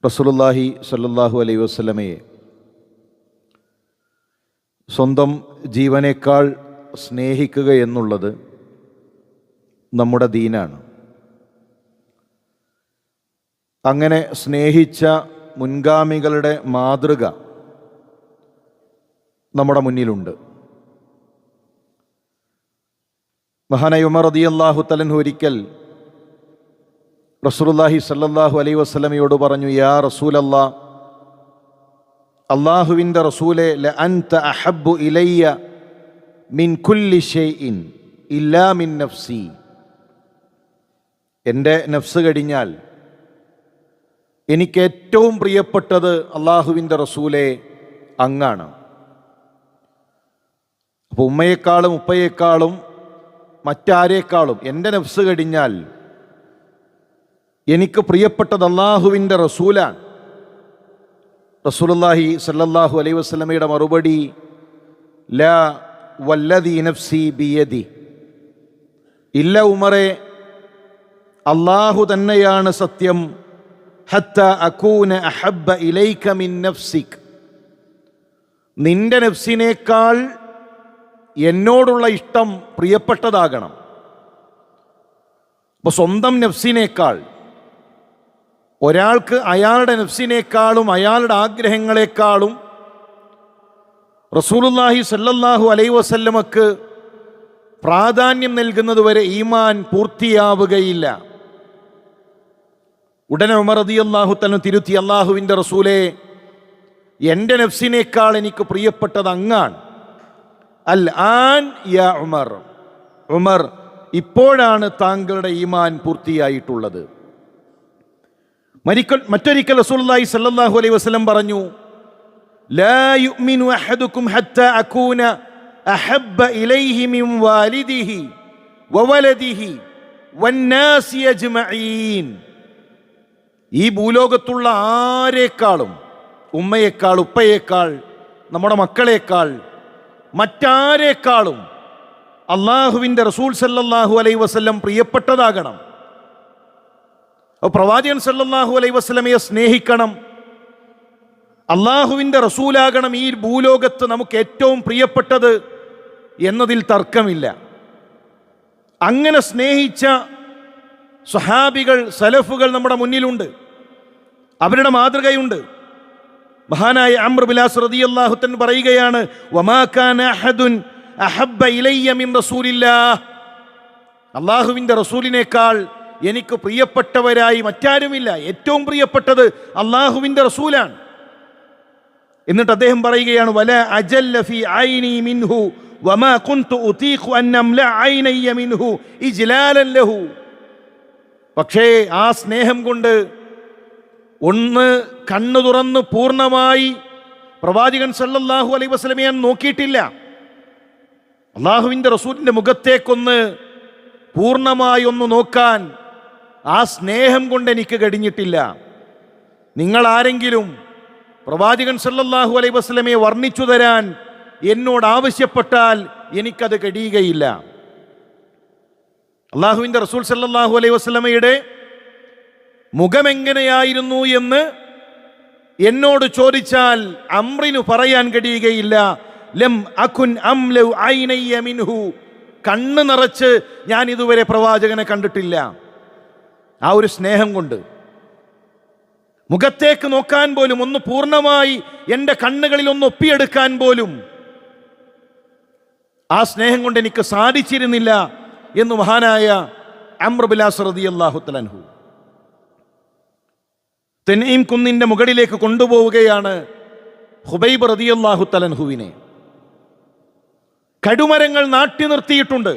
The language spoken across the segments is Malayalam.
റസൂലുള്ളാഹി സ്വല്ലല്ലാഹു അലൈഹി വസല്ലമയെ സ്വന്തം ജീവനേക്കാൾ സ്നേഹിക്കുക എന്നുള്ളത് നമ്മുടെ ദീനാണ്. അങ്ങനെ സ്നേഹിച്ച മുൻഗാമികളുടെ മാതൃക നമ്മുടെ മുന്നിലുണ്ട്. മഹാനായ ഉമർ റളിയല്ലാഹു തആല അൻഹു ഒരിക്കൽ റസൂലുള്ളാഹി സ്വല്ലല്ലാഹു അലൈഹി വസല്ലമയോട് പറഞ്ഞു, യാ റസൂലല്ലാഹ്, അല്ലാഹുവിൻ്റെ റസൂലേ, ലഅൻത അഹബ്ബു ഇലയ്യ മിൻ കുല്ലി ഷൈഇൻ ഇല്ലാ മിൻ നഫ്സി. എൻ്റെ നഫ്സ് കഴിഞ്ഞാൽ എനിക്ക് ഏറ്റവും പ്രിയപ്പെട്ടത് അല്ലാഹുവിൻ്റെ റസൂലേ അങ്ങാണ്. അപ്പോൾ ഉമ്മയെക്കാളും ഉപ്പയെക്കാളും മറ്റാരേക്കാളും എൻ്റെ നഫ്സ് കഴിഞ്ഞാൽ എനിക്ക് പ്രിയപ്പെട്ടത് അല്ലാഹുവിൻ്റെ റസൂലാണ്. റസൂലുള്ളാഹി സ്വല്ലല്ലാഹു അലൈഹി വസല്ലമയുടെ മറുപടി, ലാ വല്ലദി നഫ്സി ബിയദി. ഇല്ല ഉമറേ, അല്ലാഹു തന്നെയാണ് സത്യം. ഹത്ത അകൂന അഹബ്ബ ഇലൈക മിൻ നഫ്സിക്. നിന്റെ നഫ്സിനേക്കാൾ എന്നോടുള്ള ഇഷ്ടം പ്രിയപ്പെട്ടതാകണം. അപ്പോൾ സ്വന്തം നഫ്സിനേക്കാൾ ഒരാൾക്ക് അയാളുടെ നഫ്സിനേക്കാളും അയാളുടെ ആഗ്രഹങ്ങളെക്കാളും റസൂലുള്ളാഹി സ്വല്ലല്ലാഹു അലൈഹി വസല്ലമക്ക് പ്രാധാന്യം നൽകുന്നതുവരെ ഈമാൻ പൂർത്തിയാവുകയില്ല. ഉടനെ ഉമർ റളിയല്ലാഹു തആല തിരുത്തി, അല്ലാഹുവിൻ്റെ റസൂലേ, എൻ്റെ നഫ്സിനേക്കാൾ എനിക്ക് പ്രിയപ്പെട്ടത് അങ്ങാണ്. അൽ ആൻ യാ ഉമർ. ഉമർ, ഇപ്പോഴാണ് താങ്കളുടെ ഈമാൻ പൂർത്തിയായിട്ടുള്ളത്. മറ്റൊരിക്കൽ റസൂലുള്ളാഹി സ്വല്ലല്ലാഹു അലൈഹി വസല്ലം പറഞ്ഞു, ലാ യുഅ്മിനു അഹദുക്കും ഹത്താ അകൂന അഹബ്ബ ഇലൈഹി മിൻ വാലിദിഹി വവലദിഹി വന്നാസി അജ്മഈൻ. ഈ ഭൂലോകത്തുള്ള ആരേക്കാളും, ഉമ്മയേക്കാൾ, ഉപ്പയേക്കാൾ, നമ്മുടെ മക്കളേക്കാൾ, മറ്റാരേക്കാളും അള്ളാഹുവിൻ്റെ റസൂൽ സല്ലല്ലാഹു അലൈഹി വസല്ലം പ്രിയപ്പെട്ടതാകണം. പ്രവാചകൻ സല്ലല്ലാഹു അലൈഹി വസല്ലമയെ സ്നേഹിക്കണം, അള്ളാഹുവിൻ്റെ റസൂലാകണം ഈ ഭൂലോകത്ത് നമുക്ക് ഏറ്റവും പ്രിയപ്പെട്ടത് എന്നതിൽ തർക്കമില്ല. അങ്ങനെ സ്നേഹിച്ച സ്വഹാബികൾ, സലഫുകൾ നമ്മുടെ മുന്നിലുണ്ട്. അവരുടെ മാതൃകയുണ്ട്. മഹാനായ അംർ ബിൻ ആസ് റളിയല്ലാഹു തആല പറയുകയാണ്, വമാ കാന അഹദുൻ അഹബ്ബ ഇലയ്യ മിൻ റസൂലില്ലാഹ്. അള്ളാഹുവിൻ്റെ റസൂലിനേക്കാൾ എനിക്ക് പ്രിയപ്പെട്ടവരായി മറ്റാരുമില്ല. ഏറ്റവും പ്രിയപ്പെട്ടത് അള്ളാഹുവിൻ്റെ റസൂലാണ്. എന്നിട്ട് അദ്ദേഹം പറയുകയാണ്, വലാ അജല്ല ഫീ ഐനി മിൻഹു വമാ കുൻതു ഉതീഖു അൻ അംല ഐനയ്യ മിൻഹു ഇജ്ലാലൻ ലഹു. പക്ഷേ ആ സ്നേഹം കൊണ്ട് ഒന്ന് കണ്ണു തുറന്ന് പൂർണ്ണമായി പ്രവാചകൻ സല്ലല്ലാഹു അലൈഹി വസല്ലമയെ നോക്കിയിട്ടില്ല. അള്ളാഹുവിൻ്റെ റസൂലിൻ്റെ മുഖത്തേക്കൊന്ന് പൂർണ്ണമായി ഒന്ന് നോക്കാൻ ആ സ്നേഹം കൊണ്ട് എനിക്ക് കഴിഞ്ഞിട്ടില്ല. നിങ്ങൾ ആരെങ്കിലും പ്രവാചകൻ സല്ലല്ലാഹു അലൈഹി വസല്ലമയെ വർണ്ണിച്ചു തരാൻ എന്നോട് ആവശ്യപ്പെട്ടാൽ എനിക്കത് കഴിയുകയില്ല. അള്ളാഹുവിൻ്റെ റസൂൽ സല്ലല്ലാഹു അലൈഹി വസല്ലമയുടെ മുഖമെങ്ങനെയായിരുന്നു എന്ന് എന്നോട് ചോദിച്ചാൽ അംറിനു പറയാൻ കഴിയുകയില്ല. ലം അകുൻ അംലു ഐനയ്യ മിൻഹു. കണ്ണ് നിറച്ച് ഞാൻ ഇതുവരെ പ്രവാചകനെ കണ്ടിട്ടില്ല. ആ ഒരു സ്നേഹം കൊണ്ട് മുഖത്തേക്ക് നോക്കാൻ പോലും, ഒന്ന് പൂർണ്ണമായി എൻ്റെ കണ്ണുകളിൽ ഒന്ന് ഒപ്പിയെടുക്കാൻ പോലും ആ സ്നേഹം കൊണ്ട് എനിക്ക് സാധിച്ചിരുന്നില്ല എന്ന് മഹാനായ അംർ ബിൻ ആസ് റളിയല്ലാഹു തആല അൻഹു തൻഈം കുന്നിൻ്റെ മുകളിലേക്ക് കൊണ്ടുപോവുകയാണ് ഖുബൈബ് റളിയല്ലാഹു തആല അൻഹുവിനെ. കടുമരങ്ങൾ നാട്ടി നിർത്തിയിട്ടുണ്ട്.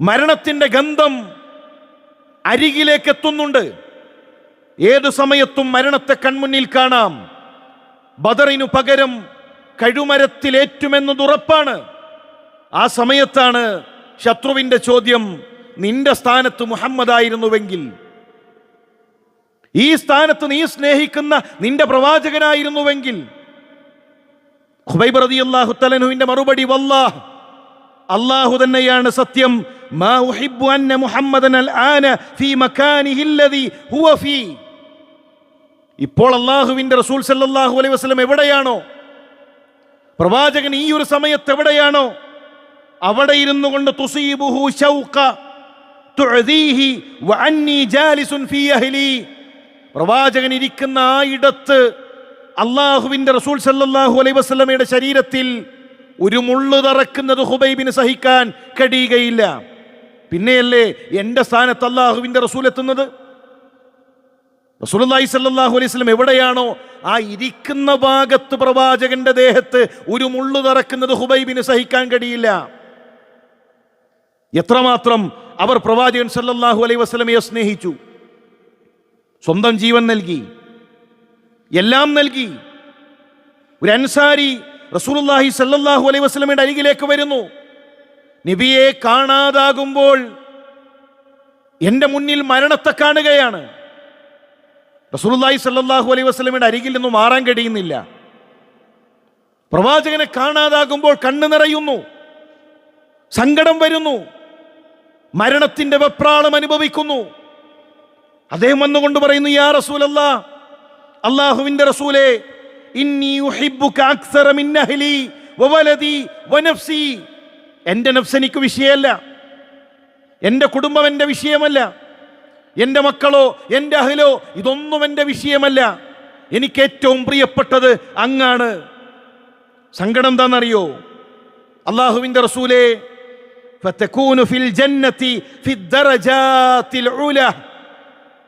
മരണത്തിൻ്റെ ഗന്ധം അരികിലേക്ക് എത്തുന്നുണ്ട്. ഏതു സമയത്തും മരണത്തെ കൺമുന്നിൽ കാണാം. ബദറിനു പകരം കഴുമരത്തിലേറ്റുമെന്നത് ഉറപ്പാണ്. ആ സമയത്താണ് ശത്രുവിൻ്റെ ചോദ്യം, നിന്റെ സ്ഥാനത്ത് മുഹമ്മദായിരുന്നുവെങ്കിൽ, ഈ സ്ഥാനത്ത് നീ സ്നേഹിക്കുന്ന നിന്റെ പ്രവാചകനായിരുന്നുവെങ്കിൽ. ഖുബൈബ് റളിയല്ലാഹു തആല അൻഹുവിന്റെ മറുപടി, വല്ലാഹ്, അല്ലാഹു തന്നെയാണ് സത്യം. മാ ഉഹിബ്ബു അന്ന മുഹമ്മദൻ അൽആന ഫീ മകാനിഹി അല്ലദീ ഹുവ ഫീ. ഇപ്പോൾ അള്ളാഹുവിന്റെ റസൂൽ സല്ലല്ലാഹു അലൈഹി വസല്ലം എവിടെയാണോ, പ്രവാചകൻ ഈ ഒരു സമയത്ത് എവിടെയാണോ, അവിടെ ഇരുന്നു കൊണ്ട് തുസീബുഹു ശൗഖ തുഅദീഹി വഅന്നി ജാലിസുൻ ഫീ അഹ്ലി, പ്രവാചകൻ ഇരിക്കുന്ന ആ ഇടത്ത് അള്ളാഹുവിന്റെ റസൂൽ സല്ലല്ലാഹു അലൈഹി വസല്ലമയുടെ ശരീരത്തിൽ ഒരു മുള്ളു തറക്കുന്നത് ഹുബൈബിന് സഹിക്കാൻ കഴിയുകയില്ല. പിന്നെയല്ലേ എൻ്റെ സ്ഥാനത്ത് അള്ളാഹുവിന്റെ റസൂൽ എത്തുന്നത്. റസൂലുള്ളാഹി സ്വല്ലല്ലാഹു അലൈഹി വസല്ലം എവിടെയാണോ ആ ഇരിക്കുന്ന ഭാഗത്ത് പ്രവാചകന്റെ ദേഹത്ത് ഒരു മുള്ളു തറക്കുന്നത് ഹുബൈബിന് സഹിക്കാൻ കഴിയില്ല. എത്രമാത്രം അവർ പ്രവാചകൻ സല്ലല്ലാഹു അലൈഹി വസല്ലമയെ സ്നേഹിച്ചു. സ്വന്തം ജീവൻ നൽകി, എല്ലാം നൽകി. ഒരു അൻസാരി റസൂലുള്ളാഹി സല്ലല്ലാഹു അലൈഹി വസല്ലമയുടെ അരികിലേക്ക് വരുന്നു. നബിയെ കാണാതാകുമ്പോൾ എൻ്റെ മുന്നിൽ മരണത്തെ കാണുകയാണ്. റസൂലുള്ളാഹി സല്ലല്ലാഹു അലൈഹി വസല്ലമയുടെ അരികിൽ നിന്ന് മാറാൻ കഴിയുന്നില്ല. പ്രവാചകനെ കാണാതാകുമ്പോൾ കണ്ണു നിറയുന്നു, സങ്കടം വരുന്നു, മരണത്തിന്റെ വെപ്രാളം അനുഭവിക്കുന്നു. അദ്ദേഹം വന്നുകൊണ്ട് പറയുന്നു, യാ റസൂലല്ലാഹ്, അല്ലാഹുവിന്റെ റസൂലേ, ഇന്നി ഉഹിബ്ബുക അക്സറ മിൻ അഹ്ലി വവലദി വനഫ്സി. എൻ്റെ നഫ്സ് എനിക്ക് വിഷയമല്ല, എൻ്റെ കുടുംബം എൻ്റെ വിഷയമല്ല, എൻ്റെ മക്കളോ എൻ്റെ അഹ്ലോ ഇതൊന്നും എൻ്റെ വിഷയമല്ല. എനിക്ക് ഏറ്റവും പ്രിയപ്പെട്ടത് അങ്ങാണ്. സങ്കടം എന്താണെന്നറിയോ? അല്ലാഹുവിന്റെ റസൂലേ, ഫതകൂനു ഫിൽ ജന്നതി ഫിദ്ദറജാതിൽ ഉല,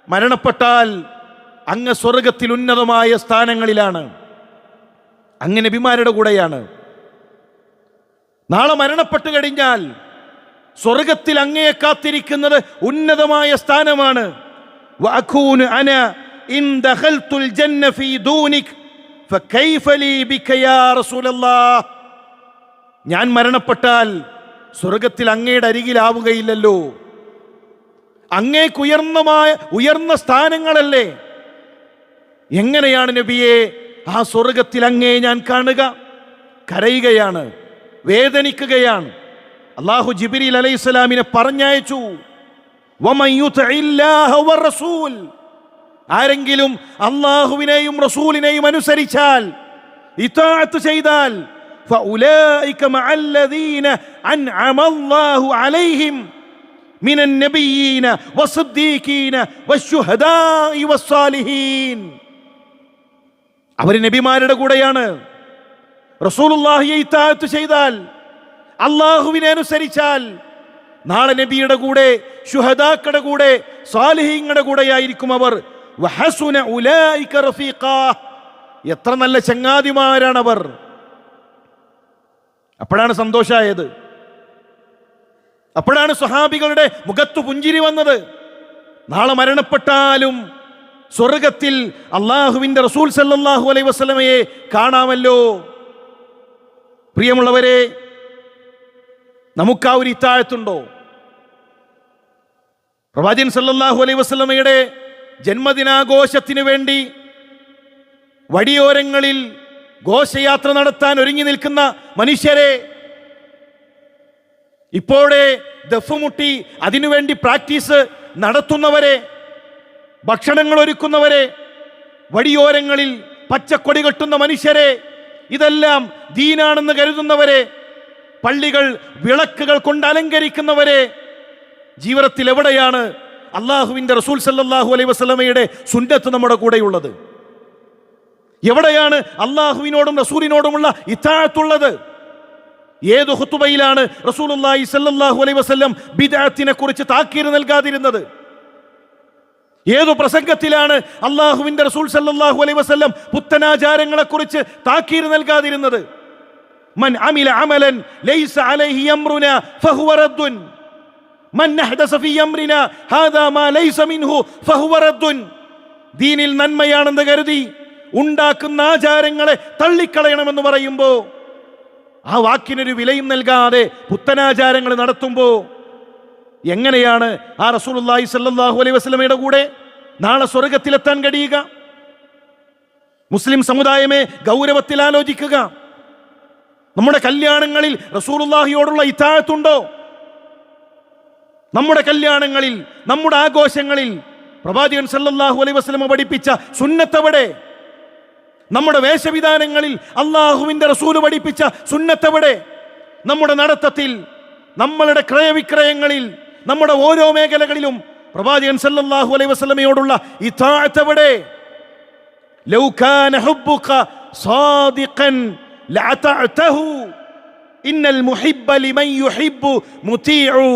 മരണപ്പെട്ടാൽ അങ്ങ് സ്വർഗത്തിൽ ഉന്നതമായ സ്ഥാനങ്ങളിലാണ്, അങ്ങ് നബിമാരുടെ കൂടെയാണ്. നാളെ മരണപ്പെട്ടു കഴിഞ്ഞാൽ സ്വർഗത്തിൽ അങ്ങയെ കാത്തിരിക്കുന്നത് ഉന്നതമായ സ്ഥാനമാണ്. വഅകൂനു അന ഇൻ ദഖൽതുൽ ജന്ന ഫീ ദൂനിക് ഫകൈഫ ലീ ബിക യാ റസൂലല്ലാഹ്. ഞാൻ മരണപ്പെട്ടാൽ സ്വർഗത്തിൽ അങ്ങയുടെ അരികിലാവുകയില്ലല്ലോ. അങ്ങേക്ക് ഉയർന്ന സ്ഥാനങ്ങളല്ലേ. എങ്ങനെയാണ് നബിയെ ആ സ്വർഗത്തിൽ അങ്ങേ ഞാൻ കാണുക? കരയുകയാണ്, വേദനിക്കുകയാണ്. അല്ലാഹു ജിബ്രീൽ അലൈഹിസ്സലാമിനെ പറഞ്ഞയച്ചു. വമൻ യുതിഇല്ലാഹ വറസൂൽ, ആരെങ്കിലും അല്ലാഹുവിനെയും റസൂലിനെയും അനുസരിച്ചാൽ, ഇതാഅത്ത് ചെയ്താൽ, ഫഉലൈക മഅല്ലദീന അൻഅമല്ലാഹു അലൈഹിം മിനൻ നബിയ്യീന വസ്ദിഖീന വശുഹദാഇ വസ്സാലിഹീൻ. അവർ നബിമാരുടെ കൂടെയാണ്. റസൂലുള്ളാഹിയെ ഇതാഅത്ത് ചെയ്താൽ, അല്ലാഹുവിനെ അനുസരിച്ചാൽ, നാളെ നബിയുടെ കൂടെ, ശുഹദാക്കളുടെ കൂടെ, സാലിഹീങ്ങളുടെ കൂടെയായിരിക്കും അവർ. വഹസുന ഉലൈക റഫീഖാ, എത്ര നല്ല ചങ്ങാതിമാരാണവർ. അപ്പോഴാണ് സന്തോഷമായത്. അപ്പോഴാണ് സ്വഹാബികളുടെ മുഖത്ത് പുഞ്ചിരി വന്നത്. നാളെ മരണപ്പെട്ടാലും സ്വർഗത്തിൽ അള്ളാഹുവിന്റെ റസൂൽ സല്ലല്ലാഹു അലൈഹി വസല്ലമയെ കാണാമല്ലോ. പ്രിയമുള്ളവരെ, നമുക്ക് ആ ഒരു ഇത്താഴത്തുണ്ടോ? പ്രവാചകൻ സല്ലല്ലാഹു അലൈഹി വസല്ലമയുടെ ജന്മദിനാഘോഷത്തിന് വേണ്ടി വഴിയോരങ്ങളിൽ ഘോഷയാത്ര നടത്താൻ ഒരുങ്ങി നിൽക്കുന്ന മനുഷ്യരെ, ഇപ്പോഴേ ദഫുമുട്ടി അതിനുവേണ്ടി പ്രാക്ടീസ് നടത്തുന്നവരെ, ഭക്ഷണങ്ങൾ ഒരുക്കുന്നവരെ, വഴിയോരങ്ങളിൽ പച്ചക്കൊടി കെട്ടുന്ന മനുഷ്യരെ, ഇതെല്ലാം ദീനാണെന്ന് കരുതുന്നവരെ, പള്ളികൾ വിളക്കുകൾ കൊണ്ട് അലങ്കരിക്കുന്നവരെ, ജീവിതത്തിൽ എവിടെയാണ് അള്ളാഹുവിന്റെ റസൂൽ സല്ലല്ലാഹു അലൈഹി വസല്ലമയുടെ സുന്നത്ത് നമ്മുടെ കൂടെയുള്ളത്? എവിടെയാണ് അള്ളാഹുവിനോടും റസൂലിനോടുമുള്ള ഇത്താഅത്തുള്ളത്? ഏത് ഖുതുബയിലാണ് റസൂലുള്ളാഹി സ്വല്ലല്ലാഹു അലൈഹി വസല്ലം ബിദ്അത്തിനെ കുറിച്ച് താക്കീർ നൽകാതിരുന്നത്? ഏതു പ്രസംഗത്തിലാണ് അള്ളാഹുവിന്റെ റസൂൽ സല്ലല്ലാഹു അലൈഹി വസല്ലം പുത്തനാചാരങ്ങളെ കുറിച്ച് താക്കീർ നൽകാതിരുന്നത്? മൻ അമില അമലൻ ലൈസ അലൈഹി അംറുനാ ഫഹുവ റദ്ദുൻ മൻ അഹ്ദസ ഫീ അംറിനാ ഹാദാ മാ ലൈസ മിൻഹു ഫഹുവ റദ്ദുൻ. ദീനിൽ നന്മയാണെന്ന് കരുതി ഉണ്ടാക്കുന്ന ആചാരങ്ങളെ തള്ളിക്കളയണമെന്ന് പറയുമ്പോൾ, ആ വാക്കിനൊരു വിലയും നൽകാതെ പുത്തനാചാരങ്ങൾ നടത്തുമ്പോൾ എങ്ങനെയാണ് ആ റസൂലുള്ളാഹി സ്വല്ലല്ലാഹു അലൈഹി വസല്ലമയുടെ കൂടെ നാളെ സ്വർഗത്തിലെത്താൻ കഴിയുക? മുസ്ലിം സമുദായമേ, ഗൗരവത്തിൽ ആലോചിക്കുക. നമ്മുടെ കല്യാണങ്ങളിൽ റസൂലുള്ളാഹിയോടുള്ള ഇത്താഅത്തുണ്ടോ? നമ്മുടെ കല്യാണങ്ങളിൽ, നമ്മുടെ ആഘോഷങ്ങളിൽ പ്രവാചകൻ സല്ലല്ലാഹു അലൈഹി വസല്ലം പഠിപ്പിച്ച സുന്നത്തെവിടെ? നമ്മുടെ വേഷവിധാനങ്ങളിൽ അള്ളാഹുവിന്റെ റസൂൽ പഠിപ്പിച്ച സുന്നത്തെവിടെ? നമ്മുടെ നടത്തത്തിൽ, നമ്മളുടെ ക്രയവിക്രയങ്ങളിൽ, നമ്മുടെ ഓരോ മേഖലകളിലും പ്രവാചകൻ സല്ലല്ലാഹു അലൈഹി വസല്ലമയോടുള്ള ഇതാഅത്ത് എവിടെ? ലൗ കാന ഹുബ്ബുക സാദിഖൻ ലഅതഅതഹു ഇന്നൽ മുഹിബ്ബ ലിമൻ യുഹിബ്ബു മുതീഉ.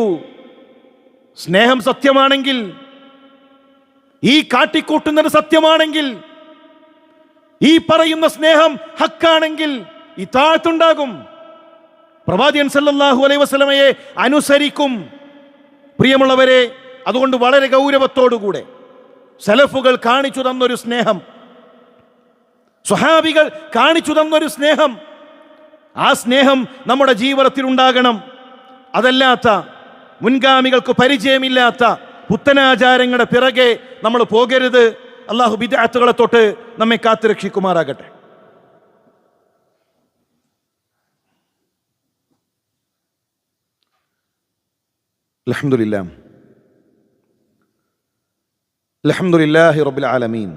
സ്നേഹം സത്യമാണെങ്കിൽ, ഈ കാട്ടിക്കൂട്ടുന്നത് സത്യമാണെങ്കിൽ, ഈ പറയുന്ന സ്നേഹം ഹക്കാണെങ്കിൽ ഇതാഅത്തുണ്ടാകും. പ്രവാചകൻ സല്ലല്ലാഹു അലൈഹി വസല്ലമയെ അനുസരിക്കും. പ്രിയമുള്ളവരെ, അതുകൊണ്ട് വളരെ ഗൗരവത്തോടുകൂടെ സലഫുകൾ കാണിച്ചു തന്നൊരു സ്നേഹം, സ്വഹാബികൾ കാണിച്ചു തന്നൊരു സ്നേഹം, ആ സ്നേഹം നമ്മുടെ ജീവിതത്തിൽ ഉണ്ടാകണം. അതല്ലാത്ത, മുൻഗാമികൾക്ക് പരിചയമില്ലാത്ത പുത്തനാചാരങ്ങളുടെ പിറകെ നമ്മൾ പോകരുത്. അള്ളാഹു ബിദ്അത്തുകളെ തൊട്ട് നമ്മെ കാത്തുരക്ഷിക്കുമാറാകട്ടെ. അൽഹംദുലില്ലാഹ് അൽഹംദുലില്ലാഹി റബ്ബിൽ ആലമീൻ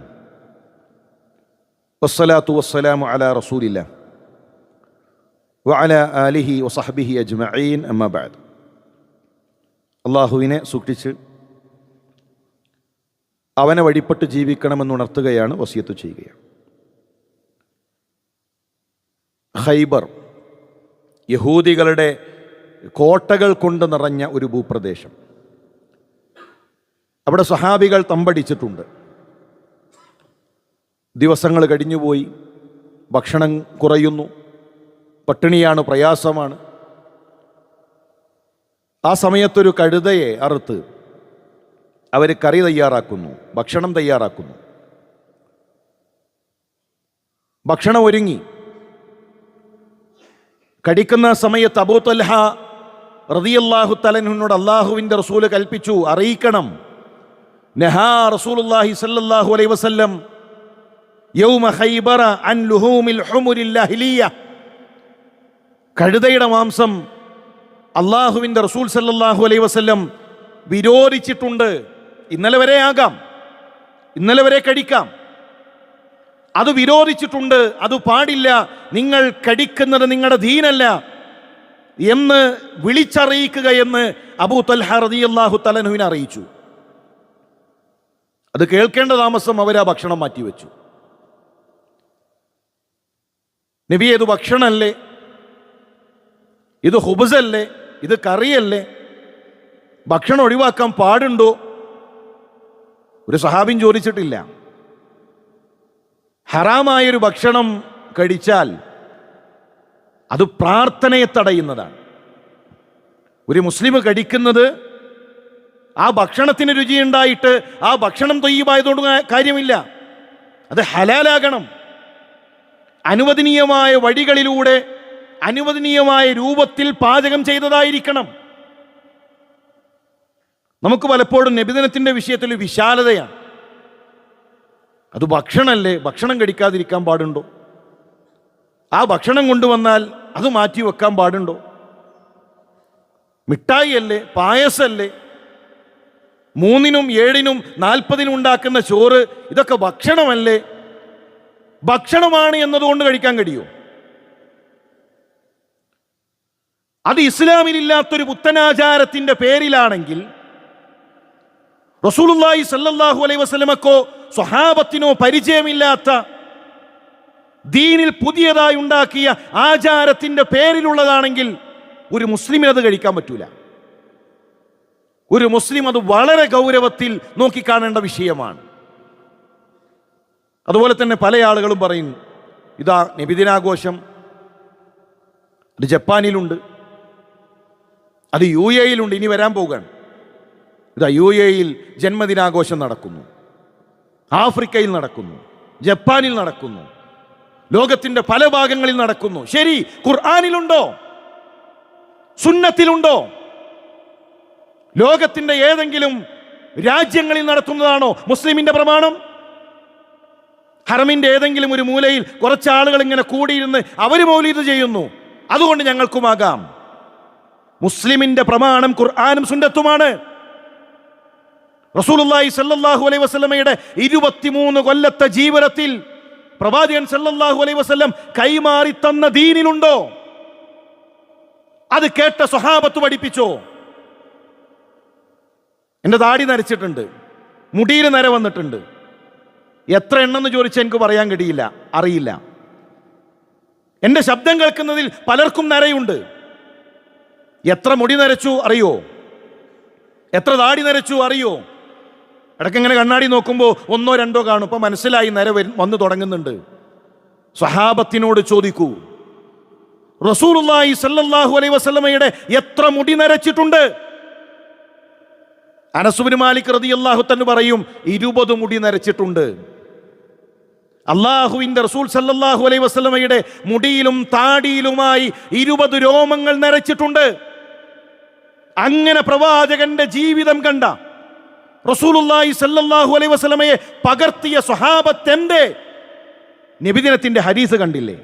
വസ്സലാത്തു വസ്സലാമു അലാ റസൂലില്ലാഹ് വഅലാ ആലിഹി വസഹ്ബിഹി അജ്മഈൻ. അമ്മാ ബഅദ്. അള്ളാഹുവിനെ സൂക്ഷിച്ച് അവനെ വഴിപ്പെട്ട് ജീവിക്കണമെന്നുണർത്തുകയാണ്, വസിയത്ത് ചെയ്യുകയാണ്. ഖൈബർ യഹൂദികളുടെ കോട്ടകൾ കൊണ്ട് നിറഞ്ഞ ഒരു ഭൂപ്രദേശം. അവിടെ സ്വഹാബികൾ തമ്പടിച്ചിട്ടുണ്ട്. ദിവസങ്ങൾ കഴിഞ്ഞുപോയി, ഭക്ഷണം കുറയുന്നു, പട്ടിണിയാണ്, പ്രയാസമാണ്. ആ സമയത്തൊരു കഴുതയെ അറുത്ത് അവർ കറി തയ്യാറാക്കുന്നു, ഭക്ഷണം തയ്യാറാക്കുന്നു. ഭക്ഷണം ഒരുങ്ങി കടിക്കുന്ന സമയത്ത് അബൂ തൽഹ റളിയല്ലാഹു തആല അൻഹുവിനോട് അല്ലാഹുവിൻ്റെ റസൂൽ കൽപ്പിച്ചു, അറിയിക്കണം, നഹാ റസൂലുള്ളാഹി സ്വല്ലല്ലാഹു അലൈഹി വസല്ലം യൗമ ഖൈബറ അൻ ലുഹൂമിൽ ഹുമുരിൽ ലഹ്ലിയ. കഴുതയുടെ മാംസം അല്ലാഹുവിൻ്റെ റസൂൽ സ്വല്ലല്ലാഹു അലൈഹി വസല്ലം വിരോധിച്ചിട്ടുണ്ട്. ഇന്നലെ വരെ ആകാം, ഇന്നലെ വരെ കഴിക്കാം, അത് വിരോധിച്ചിട്ടുണ്ട്, അത് പാടില്ല, നിങ്ങൾ കടിക്കുന്നത് നിങ്ങളുടെ ദീനല്ല എന്ന് വിളിച്ചറിയിക്കുക എന്ന് അബൂ തൽഹ റളിയല്ലാഹു തആല അൻഹുവിനെ അറിയിച്ചു. അത് കേൾക്കേണ്ട താമസം അവർ ആ ഭക്ഷണം മാറ്റിവെച്ചു. നബി, ഇത് ഭക്ഷണമല്ലേ, ഇത് ഹുബ്സല്ലേ, ഇത് കറിയല്ലേ, ഭക്ഷണം ഒഴിവാക്കാൻ പാടുണ്ടോ? ഒരു സഹാബിൻ ചോദിച്ചിട്ടില്ല. ഹറാമായൊരു ഭക്ഷണം കഴിച്ചാൽ അത് പ്രാർത്ഥനയെ തടയുന്നതാണ്. ഒരു മുസ്ലിം കഴിക്കുന്നത് ആ ഭക്ഷണത്തിന് രുചിയുണ്ടായിട്ട് ആ ഭക്ഷണം തൊയ്യബായതുകൊണ്ട് കാര്യമില്ല, അത് ഹലാലാകണം. അനുവദനീയമായ വഴികളിലൂടെ അനുവദനീയമായ രൂപത്തിൽ പാചകം ചെയ്തതായിരിക്കണം. നമുക്ക് പലപ്പോഴും നബിദിനത്തിൻ്റെ വിഷയത്തിൽ വിശാലതയാണ്. അത് ഭക്ഷണമല്ലേ, ഭക്ഷണം കഴിക്കാതിരിക്കാൻ പാടുണ്ടോ? ആ ഭക്ഷണം കൊണ്ടുവന്നാൽ അത് മാറ്റി വെക്കാൻ പാടുണ്ടോ? മിഠായി അല്ലേ, പായസല്ലേ, 3-നും 7-നും 40-നും ഉണ്ടാക്കുന്ന ചോറ്, ഇതൊക്കെ ഭക്ഷണമല്ലേ? ഭക്ഷണമാണ് എന്നതുകൊണ്ട് കഴിക്കാൻ കഴിയുമോ? അത് ഇസ്ലാമിലില്ലാത്തൊരു പുത്തനാചാരത്തിൻ്റെ പേരിലാണെങ്കിൽ റസൂലുള്ളാഹി സ്വല്ലല്ലാഹു അലൈഹി വസല്ലമക്കോ സ്വഹാബത്തിനോ പരിചയമില്ലാത്ത ദീനിൽ പുതിയതായി ഉണ്ടാക്കിയ ആചാരത്തിൻ്റെ പേരിലുള്ളതാണെങ്കിൽ ഒരു മുസ്ലിമിന് അത് കഴിക്കാൻ പറ്റൂല. ഒരു മുസ്ലിം അത് വളരെ ഗൗരവത്തിൽ നോക്കിക്കാണേണ്ട വിഷയമാണ്. അതുപോലെ തന്നെ പല ആളുകളും പറയും, ഇതാ നബിദിനാഘോഷം, അത് ജപ്പാനിലുണ്ട്, അത് UAE-യിലുണ്ട്, ഇനി വരാൻ പോവുകയാണ്. ഇതാ UAE-യിൽ ജന്മദിനാഘോഷം നടക്കുന്നു, ആഫ്രിക്കയിൽ നടക്കുന്നു, ജപ്പാനിൽ നടക്കുന്നു, ലോകത്തിൻ്റെ പല ഭാഗങ്ങളിൽ നടക്കുന്നു. ശരി, ഖുർആനിലുണ്ടോ? സുന്നത്തിലുണ്ടോ? ലോകത്തിൻ്റെ ഏതെങ്കിലും രാജ്യങ്ങളിൽ നടത്തുന്നതാണോ മുസ്ലിമിൻ്റെ പ്രമാണം? ഹറമിൻ്റെ ഏതെങ്കിലും ഒരു മൂലയിൽ കുറച്ച് ആളുകൾ ഇങ്ങനെ കൂടിയിരുന്ന് അവർ മൗലീദ് ചെയ്യുന്നു, അതുകൊണ്ട് ഞങ്ങൾക്കുമാകാം. മുസ്ലിമിൻ്റെ പ്രമാണം ഖുർആനും സുന്നത്തുമാണ്. റസൂലുള്ളാഹി സ്വല്ലല്ലാഹു അലൈഹി വസല്ലമയുടെ 23 കൊല്ലത്തെ ജീവിതത്തിൽ പ്രവാചകൻ സല്ലല്ലാഹു അലൈഹി വസല്ലം കൈമാറി തന്ന ദീനിലുണ്ടോ? അത് കേട്ട സ്വഹാബത്ത് പഠിപ്പിച്ചോ? എൻ്റെ താടി നരച്ചിട്ടുണ്ട്, മുടിയിൽ നര വന്നിട്ടുണ്ട്. എത്ര എണ്ണെന്ന് ചോദിച്ചാൽ എനിക്ക് പറയാൻ കഴിയില്ല, അറിയില്ല. എൻ്റെ ശബ്ദം കേൾക്കുന്നതിൽ പലർക്കും നരയുണ്ട്. എത്ര മുടി നരച്ചു അറിയോ? എത്ര താടി നരച്ചു അറിയോ? ഇടയ്ക്കിങ്ങനെ കണ്ണാടി നോക്കുമ്പോൾ 1 2 കാണും. ഇപ്പം മനസ്സിലായി നര വന്നു തുടങ്ങുന്നുണ്ട്. സ്വഹാബത്തിനോട് ചോദിക്കൂ, റസൂലുള്ളാഹി സ്വല്ലല്ലാഹു അലൈഹി വസല്ലമയുടെ എത്ര മുടി നരച്ചിട്ടുണ്ട്? അനസ് ഇബ്നു മാലിക് റളിയല്ലാഹു തആല പറയും 20 മുടി നരച്ചിട്ടുണ്ട്. അല്ലാഹുവിൻ്റെ റസൂൽ സല്ലല്ലാഹു അലൈഹി വസല്ലമയുടെ മുടിയിലും താടിയിലുമായി 20 രോമങ്ങൾ നരച്ചിട്ടുണ്ട്. അങ്ങനെ പ്രവാചകന്റെ ജീവിതം കണ്ട റസൂലുള്ളാഹി സല്ലല്ലാഹു അലൈഹി വസല്ലമയെ പകർത്തിയ സ്വഹാബത്തിന്റെ നബിദിനത്തിന്റെ ഹദീസ് കണ്ടില്ലേ?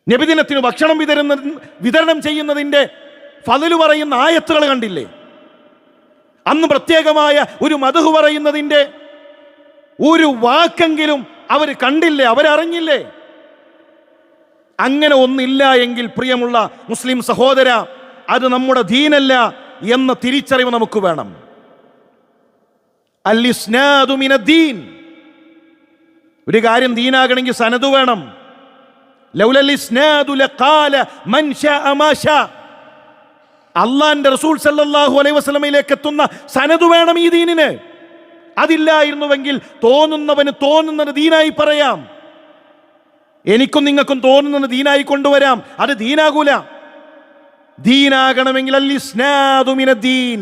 നബിദിനത്തിന് ഭക്ഷണം വിതരണം ചെയ്യുന്നതിന്റെ ഫളല് പറയുന്ന ആയത്തുകൾ കണ്ടില്ലേ? അന്ന് പ്രത്യേകമായ ഒരു മദ്ഹ് പറയുന്നതിന്റെ ഒരു വാക്കെങ്കിലും അവർ കണ്ടില്ലേ? അവരറിഞ്ഞില്ലേ? അങ്ങനെ ഒന്നില്ല എങ്കിൽ പ്രിയമുള്ള മുസ്ലിം സഹോദര, അത് നമ്മുടെ ദീനല്ല എന്ന തിരിച്ചറിവ് നമുക്ക് വേണം. അൽ-ഇസ്നാദു മിനദ്ദീൻ. ഒരു കാര്യം ദീനാകണമെങ്കിൽ സനദ് വേണം. ലൗലൽ ഇസ്നാദു ലഖാല മൻ ശാഅ മാ ശാ. അല്ലാഹുവിന്റെ റസൂൽ സല്ലല്ലാഹു അലൈഹി വസല്ലമയിലേക്ക് എത്തുന്ന സനദ് വേണം ഈ ദീനിന്. അതില്ലായിരുന്നുവെങ്കിൽ തോന്നുന്നവന് തോന്നുന്നത് ദീനായി പറയാം. എനിക്കും നിങ്ങൾക്കും തോന്നുന്നത് ദീനായി കൊണ്ടുവരാം. അത് ദീനാകൂല. ദീനാകണമെങ്കിൽ അൽ-ഇസ്നാദു മിനദ്ദീൻ,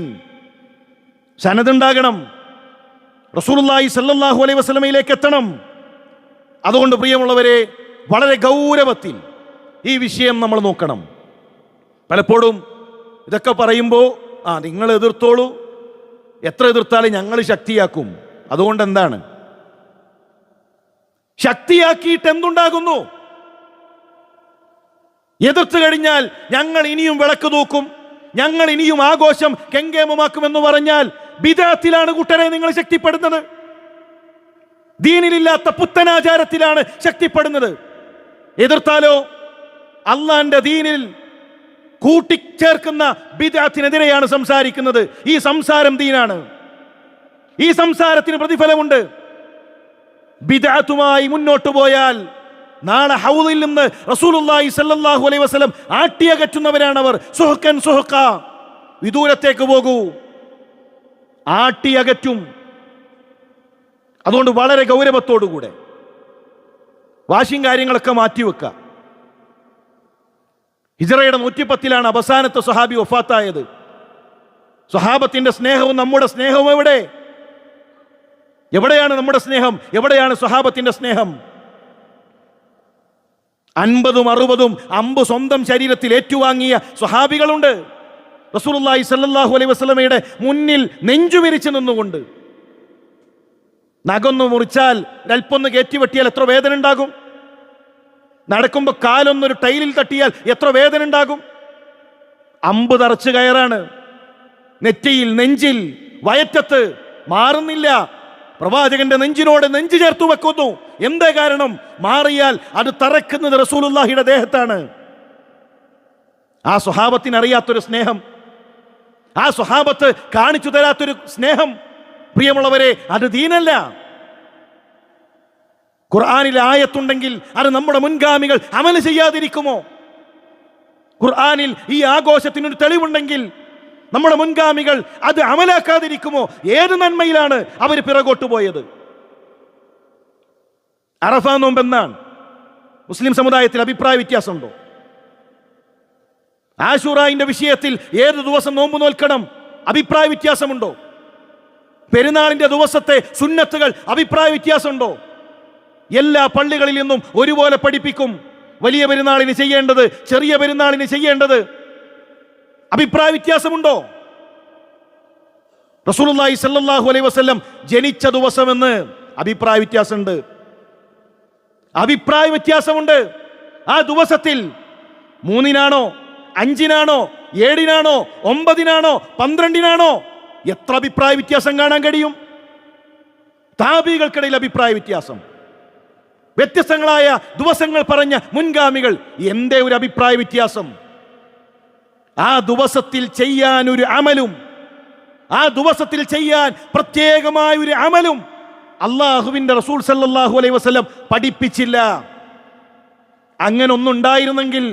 സനദ് ഉണ്ടാകണം. റസൂലുള്ളാഹി സ്വല്ലല്ലാഹു അലൈഹി വസല്ലമയിലേക്ക് എത്തണം. അതുകൊണ്ട് പ്രിയമുള്ളവരെ, വളരെ ഗൗരവത്തിൽ ഈ വിഷയം നമ്മൾ നോക്കണം. പലപ്പോഴും ഇതൊക്കെ പറയുമ്പോൾ നിങ്ങൾ എതിർത്തോളൂ, എത്ര എതിർത്താലും ഞങ്ങൾ ശക്തിയാക്കും. അതുകൊണ്ട് എന്താണ്? ശക്തിയാക്കിയിട്ട് എന്തുണ്ടാകുന്നു? എതിർത്ത് കഴിഞ്ഞാൽ ഞങ്ങൾ ഇനിയും വിളക്ക് തൂക്കും, ഞങ്ങൾ ഇനിയും ആഘോഷം കെങ്കേമമാക്കുമെന്ന് പറഞ്ഞാൽ ബിദഅത്തിലാണ് കൂട്ടരെ നിങ്ങൾ ശക്തിപ്പെടുന്നത്. ദീനിലില്ലാത്ത പുത്തനാചാരത്തിലാണ് ശക്തിപ്പെടുന്നത്. എതിർത്താലോ അള്ളാന്റെ ദീനിൽ കൂട്ടിച്ചേർക്കുന്ന ബിദഅത്തിനെതിരെയാണ് സംസാരിക്കുന്നത്. ഈ സംസാരം ദീനാണ്. ഈ സംസാരത്തിന് പ്രതിഫലമുണ്ട്. ബിദഅത്തുമായി മുന്നോട്ട് പോയാൽ നാളെ ഹൗദിൽ നിന്ന് റസൂലുള്ളാഹി സ്വല്ലല്ലാഹു അലൈഹി വസല്ലം ആട്ടിയകറ്റുന്നവരാണവർ. സുഹ്കൻ സുഹ്ക, വിദൂരത്തേക്ക് പോകൂ, ആട്ടിയകറ്റും. അതുകൊണ്ട് വളരെ ഗൗരവത്തോടുകൂടെ വാശിയും കാര്യങ്ങളൊക്കെ മാറ്റിവെക്കുക. ഹിജ്റയുടെ 110 അവസാനത്തെ സ്വഹാബി വഫാത്തായത്. സ്വഹാബത്തിന്റെ സ്നേഹവും നമ്മുടെ സ്നേഹവും എവിടെയാണ് നമ്മുടെ സ്നേഹം? എവിടെയാണ് സ്വഹാബത്തിന്റെ സ്നേഹം? 50 60 അമ്പ് സ്വന്തം ശരീരത്തിൽ ഏറ്റുവാങ്ങിയ സ്വഹാബികളുണ്ട്. റസൂലുള്ളാഹി സ്വല്ലല്ലാഹു അലൈഹി വസല്ലമയുടെ മുന്നിൽ നെഞ്ചുവിരിച്ച് നിന്നുകൊണ്ട്. നഖൊന്ന് മുറിച്ചാൽ ഒരൽപ്പൊന്ന് കയറ്റിവെട്ടിയാൽ എത്ര വേദന ഉണ്ടാകും? നടക്കുമ്പോൾ കാലൊന്നൊരു ടൈലിൽ തട്ടിയാൽ എത്ര വേദന ഉണ്ടാകും? അമ്പ് തറച്ചു കയറാണ്. നെറ്റിയിൽ, നെഞ്ചിൽ, വയറ്റത്ത് മാറുന്നില്ല. പ്രവാചകന്റെ നെഞ്ചിനോട് നെഞ്ചു ചേർത്തു വെക്കുന്നു. എന്താ കാരണം? മാറിയാൽ അത് തറക്കുന്നത് റസൂലുള്ളാഹിയുടെ ദേഹത്താണ്. ആ സ്വഹാബത്തിന് അറിയാത്തൊരു സ്നേഹം, ആ സ്വഹാബത്ത് കാണിച്ചു തരാത്തൊരു സ്നേഹം, പ്രിയമുള്ളവരെ, അത് ദീനല്ല. ഖുർആനിൽ ആയത്തുണ്ടെങ്കിൽ അത് നമ്മുടെ മുൻഗാമികൾ അമൽ ചെയ്യാതിരിക്കുമോ? ഖുർആനിൽ ഈ ആഘോഷത്തിനൊരു തെളിവുണ്ടെങ്കിൽ നമ്മുടെ മുൻഗാമികൾ അത് അമലാക്കാതിരിക്കുമോ? ഏത് നന്മയിലാണ് അവർ പിറകോട്ട് പോയത്? അറഫ നോമ്പെന്നാണ്. മുസ്ലിം സമുദായത്തിൽ അഭിപ്രായ വ്യത്യാസമുണ്ടോ? ആശൂറായിന്റെ വിഷയത്തിൽ ഏത് ദിവസം നോമ്പ് നോൽക്കണം? അഭിപ്രായ വ്യത്യാസമുണ്ടോ? പെരുന്നാളിന്റെ ദിവസത്തെ സുന്നത്തുകൾ അഭിപ്രായ വ്യത്യാസമുണ്ടോ? എല്ലാ പള്ളികളിൽ നിന്നും ഒരുപോലെ പഠിപ്പിക്കും. വലിയ പെരുന്നാളിന് ചെയ്യേണ്ടത്, ചെറിയ പെരുന്നാളിന് ചെയ്യേണ്ടത്. അഭിപ്രായ വ്യത്യാസമുണ്ടോ? റസൂലുള്ളാഹി സ്വല്ലല്ലാഹു അലൈഹി വസല്ലം ജനിച്ച ദിവസമെന്ന് അഭിപ്രായ വ്യത്യാസമുണ്ട്. അഭിപ്രായ വ്യത്യാസമുണ്ട്. ആ ദിവസത്തിൽ 3-നാണോ 5-നാണോ 7-നാണോ 9-നാണോ 12-നാണോ എത്ര അഭിപ്രായ വ്യത്യാസം കാണാൻ കഴിയും? താബികൾക്കിടയിൽ അഭിപ്രായ വ്യത്യാസം, വ്യത്യസ്തങ്ങളായ ദിവസങ്ങൾ പറഞ്ഞ മുൻഗാമികൾ, എന്തേ ഒരു അഭിപ്രായ വ്യത്യാസം? ആ ദിവസത്തിൽ ചെയ്യാൻ ഒരു അമലും, ആ ദിവസത്തിൽ ചെയ്യാൻ പ്രത്യേകമായ ഒരു അമലും അള്ളാഹുവിന്റെ റസൂൽ സല്ലല്ലാഹു അലൈഹി വസല്ലം പഠിപ്പിച്ചില്ല. അങ്ങനെ ഒന്നുണ്ടായിരുന്നെങ്കിൽ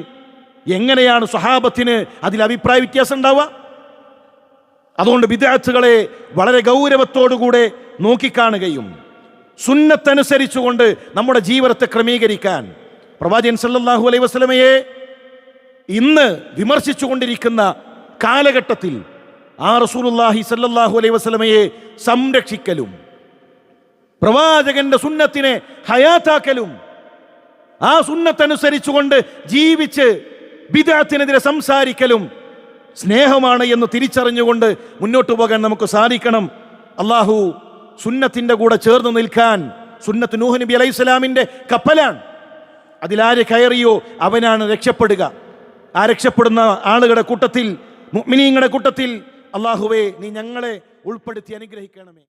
എങ്ങനെയാണ് സ്വഹാബത്തിന് അതിൽ അഭിപ്രായ വ്യത്യാസം ഉണ്ടാവുക? അതുകൊണ്ട് ബിദ്അത്തുകളെ വളരെ ഗൗരവത്തോടുകൂടെ നോക്കിക്കാണുകയും സുന്നത്തനുസരിച്ചുകൊണ്ട് നമ്മുടെ ജീവിതത്തെ ക്രമീകരിക്കാൻ പ്രവാചകൻ സല്ലല്ലാഹു അലൈഹി വസല്ലമയെ ഇന്ന് വിമർശിച്ചു കൊണ്ടിരിക്കുന്ന കാലഘട്ടത്തിൽ ആ റസൂലുള്ളാഹി സല്ലല്ലാഹു അലൈഹി വസല്ലമയെ സംരക്ഷിക്കലും പ്രവാചകന്റെ സുന്നത്തിനെ ഹയാത്താക്കലും ആ സുന്നത്തനുസരിച്ചുകൊണ്ട് ജീവിച്ച് ബിദ്അത്തിനെതിരെ സംസാരിക്കലും സ്നേഹമാണ് എന്ന് തിരിച്ചറിഞ്ഞുകൊണ്ട് മുന്നോട്ട് പോകാൻ നമുക്ക് സാധിക്കണം. അള്ളാഹു സുന്നത്തിന്റെ കൂടെ ചേർന്ന് നിൽക്കാൻ, സുന്നത്ത് നൂഹ് നബി അലൈഹി സ്വലാമിന്റെ കപ്പലാണ്, അതിലാര് കയറിയോ അവനാണ് രക്ഷപ്പെടുക. ആ രക്ഷപ്പെടുന്ന ആളുകളുടെ കൂട്ടത്തിൽ, മുഅ്മിനീങ്ങളുടെ കൂട്ടത്തിൽ അള്ളാഹുവേ നീ ഞങ്ങളെ ഉൾപ്പെടുത്തി അനുഗ്രഹിക്കണമേ.